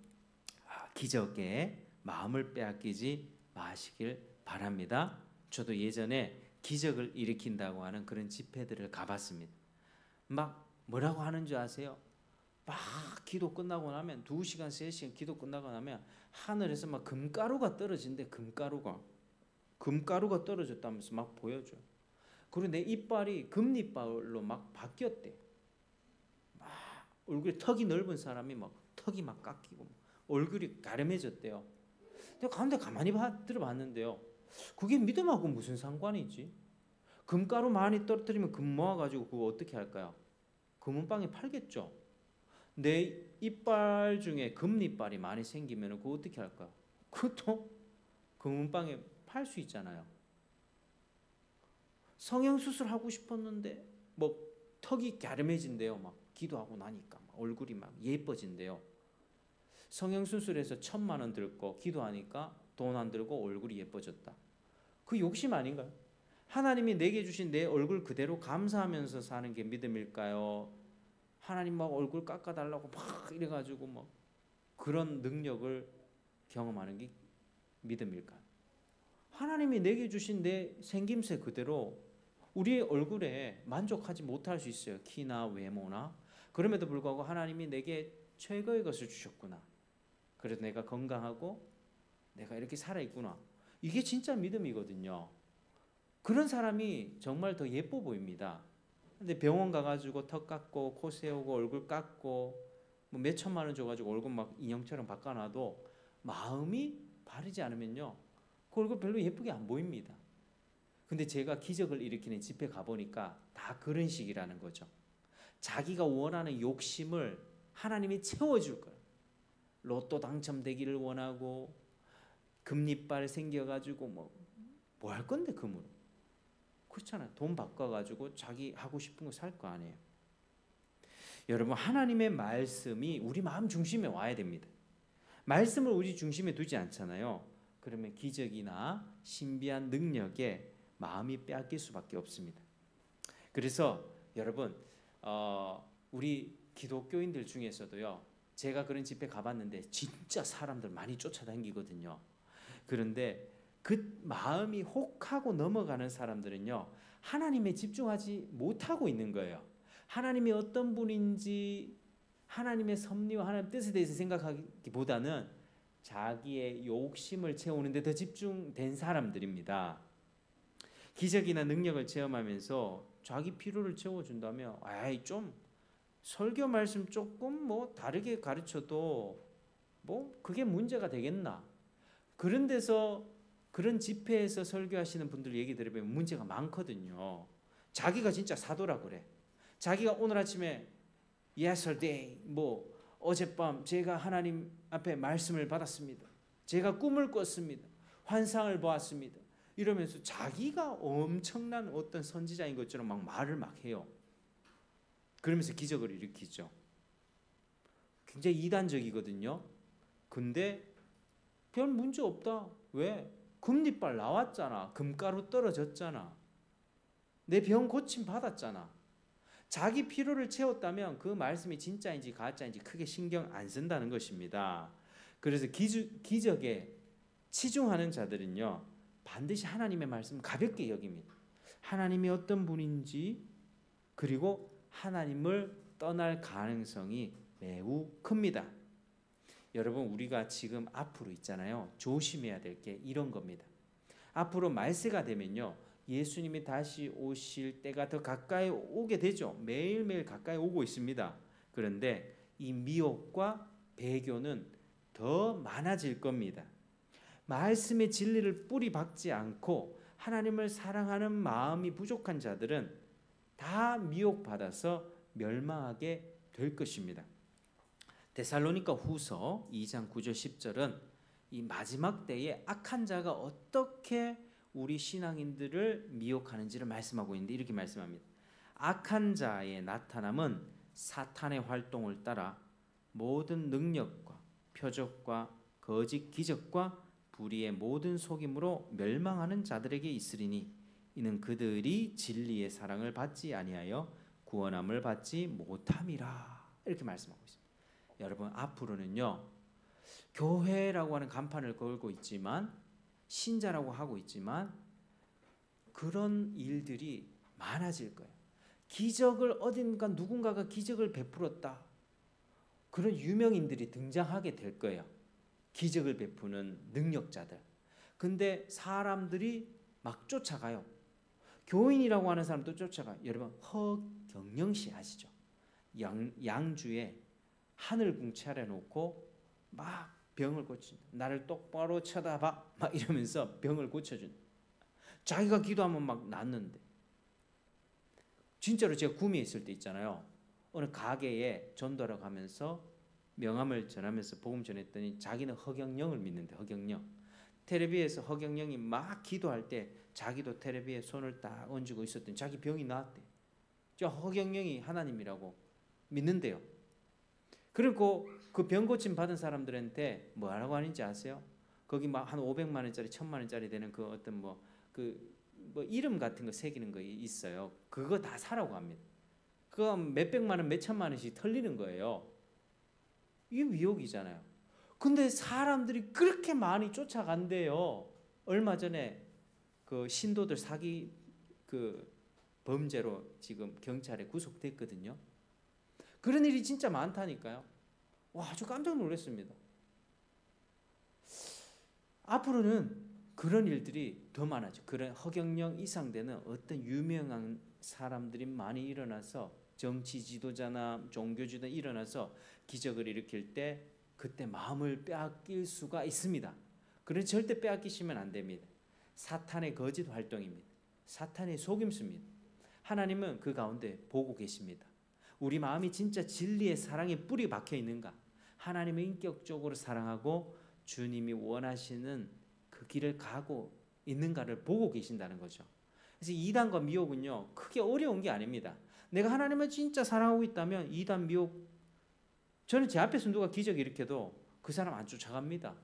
기적에 마음을 빼앗기지 마시길 바랍니다. 저도 예전에 기적을 일으킨다고 하는 그런 집회들을 가봤습니다. 막 뭐라고 하는 줄 아세요? 막 기도 끝나고 나면 2시간, 3시간 기도 끝나고 나면 하늘에서 막 금가루가 떨어진대. 금가루가 떨어졌다면서 막 보여줘요. 그리고 내 이빨이 금이빨로 막 바뀌었대. 막 얼굴에 턱이 넓은 사람이 막 턱이 막 깎이고 얼굴이 가름해졌대요. 내가 가운데 가만히 들어봤는데요. 그게 믿음하고 무슨 상관이지? 금가루 많이 떨어뜨리면 금 모아가지고 그거 어떻게 할까요? 금은방에 팔겠죠. 내 이빨 중에 금이빨이 많이 생기면 그거 어떻게 할까요? 그것도 금은방에 팔 수 있잖아요. 성형수술 하고 싶었는데 뭐 턱이 갸름해진대요. 막 기도하고 나니까 막 얼굴이 막 예뻐진대요. 성형수술에서 1,000만 원 들고 기도하니까 돈 안 들고 얼굴이 예뻐졌다. 그 욕심 아닌가요? 하나님이 내게 주신 내 얼굴 그대로 감사하면서 사는 게 믿음일까요? 하나님 막 얼굴 깎아달라고 막 이래가지고 뭐 그런 능력을 경험하는 게 믿음일까요? 하나님이 내게 주신 내 생김새 그대로 우리의 얼굴에 만족하지 못할 수 있어요. 키나 외모나. 그럼에도 불구하고 하나님이 내게 최고의 것을 주셨구나. 그래서 내가 건강하고 내가 이렇게 살아있구나. 이게 진짜 믿음이거든요. 그런 사람이 정말 더 예뻐 보입니다. 근데 병원 가가지고 턱 깎고 코 세우고 얼굴 깎고 뭐 몇 천만 원 줘가지고 얼굴 막 인형처럼 바꿔놔도 마음이 바르지 않으면요, 그 얼굴 별로 예쁘게 안 보입니다. 근데 제가 기적을 일으키는 집회 가보니까 다 그런 식이라는 거죠. 자기가 원하는 욕심을 하나님이 채워줄 거예요. 로또 당첨되기를 원하고 금리빨 생겨가지고 뭐 할 건데 금으로. 그렇잖아요. 돈 바꿔가지고 자기 하고 싶은 거 살 거 아니에요. 여러분, 하나님의 말씀이 우리 마음 중심에 와야 됩니다. 말씀을 우리 중심에 두지 않잖아요. 그러면 기적이나 신비한 능력에 마음이 빼앗길 수밖에 없습니다. 그래서 여러분, 우리 기독교인들 중에서도요, 제가 그런 집회 가봤는데 진짜 사람들 많이 쫓아다니거든요. 그런데 그 마음이 혹하고 넘어가는 사람들은요, 하나님에 집중하지 못하고 있는 거예요. 하나님이 어떤 분인지, 하나님의 섭리와 하나님의 뜻에 대해서 생각하기보다는 자기의 욕심을 채우는 데 더 집중된 사람들입니다. 기적이나 능력을 체험하면서 자기 필요를 채워준다면 좀 설교 말씀 조금 뭐 다르게 가르쳐도 뭐 그게 문제가 되겠나. 그런 데서, 그런 집회에서 설교하시는 분들 얘기 들으면 문제가 많거든요. 자기가 진짜 사도라 그래. 자기가 오늘 아침에 yesterday 뭐 어젯밤 제가 하나님 앞에 말씀을 받았습니다. 제가 꿈을 꿨습니다. 환상을 보았습니다. 이러면서 자기가 엄청난 어떤 선지자인 것처럼 막 말을 막 해요. 그러면서 기적을 일으키죠. 굉장히 이단적이거든요. 근데 별 문제 없다. 왜? 금리빨 나왔잖아. 금가루 떨어졌잖아. 내 병 고침 받았잖아. 자기 필요를 채웠다면 그 말씀이 진짜인지 가짜인지 크게 신경 안 쓴다는 것입니다. 그래서 기적에 치중하는 자들은요, 반드시 하나님의 말씀을 가볍게 여깁니다. 하나님이 어떤 분인지, 그리고 하나님을 떠날 가능성이 매우 큽니다. 여러분, 우리가 지금 앞으로 있잖아요. 조심해야 될 게 이런 겁니다. 앞으로 말세가 되면요, 예수님이 다시 오실 때가 더 가까이 오게 되죠. 매일매일 가까이 오고 있습니다. 그런데 이 미혹과 배교는 더 많아질 겁니다. 말씀의 진리를 뿌리 박지 않고 하나님을 사랑하는 마음이 부족한 자들은 다 미혹받아서 멸망하게 될 것입니다. 데살로니가 후서 2장 9절 10절은 이 마지막 때에 악한 자가 어떻게 우리 신앙인들을 미혹하는지를 말씀하고 있는데 이렇게 말씀합니다. 악한 자의 나타남은 사탄의 활동을 따라 모든 능력과 표적과 거짓 기적과 불의의 모든 속임으로 멸망하는 자들에게 있으리니 이는 그들이 진리의 사랑을 받지 아니하여 구원함을 받지 못함이라. 이렇게 말씀하고 있습니다. 여러분, 앞으로는요, 교회라고 하는 간판을 걸고 있지만, 신자라고 하고 있지만, 그런 일들이 많아질 거예요. 기적을 어딘가 누군가가 기적을 베풀었다, 그런 유명인들이 등장하게 될 거예요. 기적을 베푸는 능력자들. 근데 사람들이 막 쫓아가요. 교인이라고 하는 사람도 쫓아가요. 여러분, 허경영 씨 아시죠? 양주에 하늘궁 차려놓고 막 병을 고친다. 나를 똑바로 쳐다봐 막 이러면서 병을 고쳐준다. 자기가 기도하면 막 낫는데. 진짜로 제가 구미에 있을 때 있잖아요. 어느 가게에 전도하러 가면서 명함을 전하면서 복음 전했더니 자기는 허경영을 믿는데, 허경영. 텔레비에서 허경영이 막 기도할 때 자기도 텔레비에 손을 딱 얹고 있었더니 자기 병이 나았대. 저 허경영이 하나님이라고 믿는데요. 그리고 그 병 고침 받은 사람들한테 뭐라고 하는지 아세요? 거기 막 한 500만 원짜리 1000만 원짜리 되는 그 어떤 뭐 이름 같은 거 새기는 거 있어요. 그거 다 사라고 합니다. 그거 몇백만 원, 몇천만 원씩 털리는 거예요. 이게 미혹이잖아요. 근데 사람들이 그렇게 많이 쫓아간대요. 얼마 전에 그 신도들 사기 그 범죄로 지금 경찰에 구속됐거든요. 그런 일이 진짜 많다니까요. 와, 아주 깜짝 놀랐습니다. 앞으로는 그런 일들이 더 많아져. 그런 허경영 이상 되는 어떤 유명한 사람들이 많이 일어나서 정치 지도자나 종교 지도자 일어나서 기적을 일으킬 때 그때 마음을 빼앗길 수가 있습니다. 그런 절대 빼앗기시면 안 됩니다. 사탄의 거짓 활동입니다. 사탄의 속임수입니다. 하나님은 그 가운데 보고 계십니다. 우리 마음이 진짜 진리의 사랑에 뿌리 박혀 있는가? 하나님을 인격적으로 사랑하고 주님이 원하시는 그 길을 가고 있는가를 보고 계신다는 거죠. 그래서 이단과 미혹은요, 크게 어려운 게 아닙니다. 내가 하나님을 진짜 사랑하고 있다면 이단, 미혹, 저는 제 앞에서 누가 기적 일으켜도 그 사람 안 쫓아갑니다.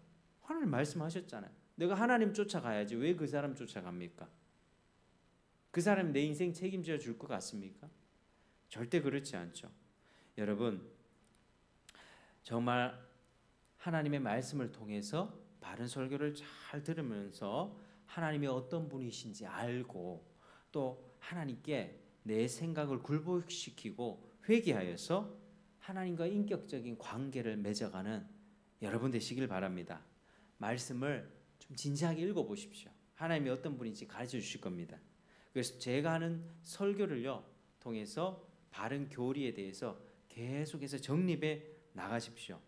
하나님 말씀하셨잖아요. 내가 하나님 쫓아가야지 왜 그 사람 쫓아갑니까? 그 사람이 내 인생 책임져 줄 것 같습니까? 절대 그렇지 않죠. 여러분, 정말 하나님의 말씀을 통해서 바른 설교를 잘 들으면서 하나님이 어떤 분이신지 알고 또 하나님께 내 생각을 굴복시키고 회개하여서 하나님과 인격적인 관계를 맺어가는 여러분 되시길 바랍니다. 말씀을 좀 진지하게 읽어보십시오. 하나님이 어떤 분인지 가르쳐 주실 겁니다. 그래서 제가 하는 설교를요 통해서 바른 교리에 대해서 계속해서 정립해 나가십시오.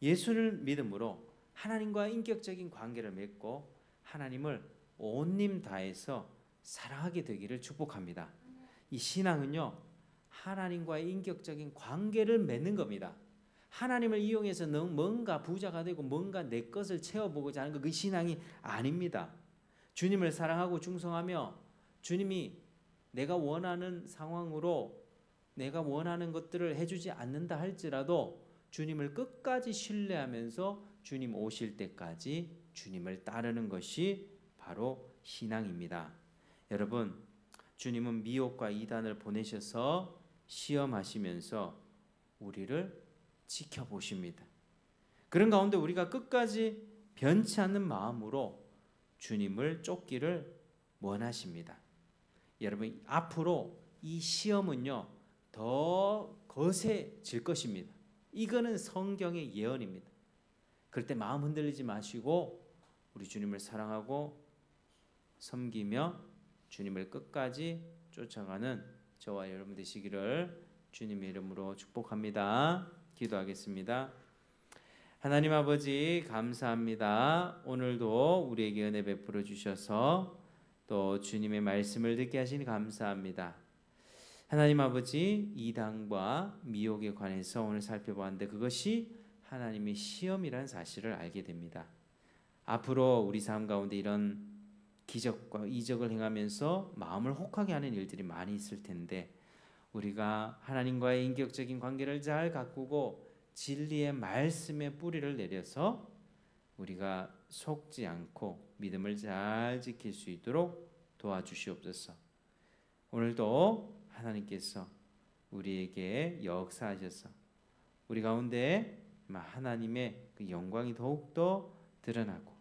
예수를 믿음으로 하나님과 인격적인 관계를 맺고 하나님을 온 힘 다해서 사랑하게 되기를 축복합니다. 이 신앙은요, 하나님과의 인격적인 관계를 맺는 겁니다. 하나님을 이용해서 뭔가 부자가 되고 뭔가 내 것을 채워보고자 하는 거, 그 신앙이 아닙니다. 주님을 사랑하고 충성하며 주님이 내가 원하는 상황으로 내가 원하는 것들을 해주지 않는다 할지라도 주님을 끝까지 신뢰하면서 주님 오실 때까지 주님을 따르는 것이 바로 신앙입니다. 여러분, 주님은 미혹과 이단을 보내셔서 시험하시면서 우리를 지켜보십니다. 그런 가운데 우리가 끝까지 변치 않는 마음으로 주님을 쫓기를 원하십니다. 여러분, 앞으로 이 시험은요 더 거세질 것입니다. 이거는 성경의 예언입니다. 그럴 때 마음 흔들리지 마시고 우리 주님을 사랑하고 섬기며 주님을 끝까지 쫓아가는 저와 여러분 되시기를 주님의 이름으로 축복합니다. 기도하겠습니다. 하나님 아버지 감사합니다. 오늘도 우리에게 은혜 베풀어 주셔서 또 주님의 말씀을 듣게 하시니 감사합니다. 하나님 아버지, 이단과 미혹에 관해서 오늘 살펴보았는데 그것이 하나님의 시험이라는 사실을 알게 됩니다. 앞으로 우리 삶 가운데 이런 기적과 이적을 행하면서 마음을 혹하게 하는 일들이 많이 있을 텐데 우리가 하나님과의 인격적인 관계를 잘 가꾸고 진리의 말씀의 뿌리를 내려서 우리가 속지 않고 믿음을 잘 지킬 수 있도록 도와주시옵소서. 오늘도 하나님께서 우리에게 역사하셔서 우리 가운데 하나님의 그 영광이 더욱더 드러나고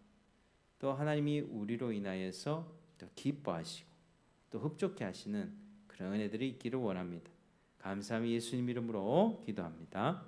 또 하나님이 우리로 인하여서 또 기뻐하시고 또 흡족해 하시는 그런 은혜들이 있기를 원합니다. 감사함이 예수님 이름으로 기도합니다.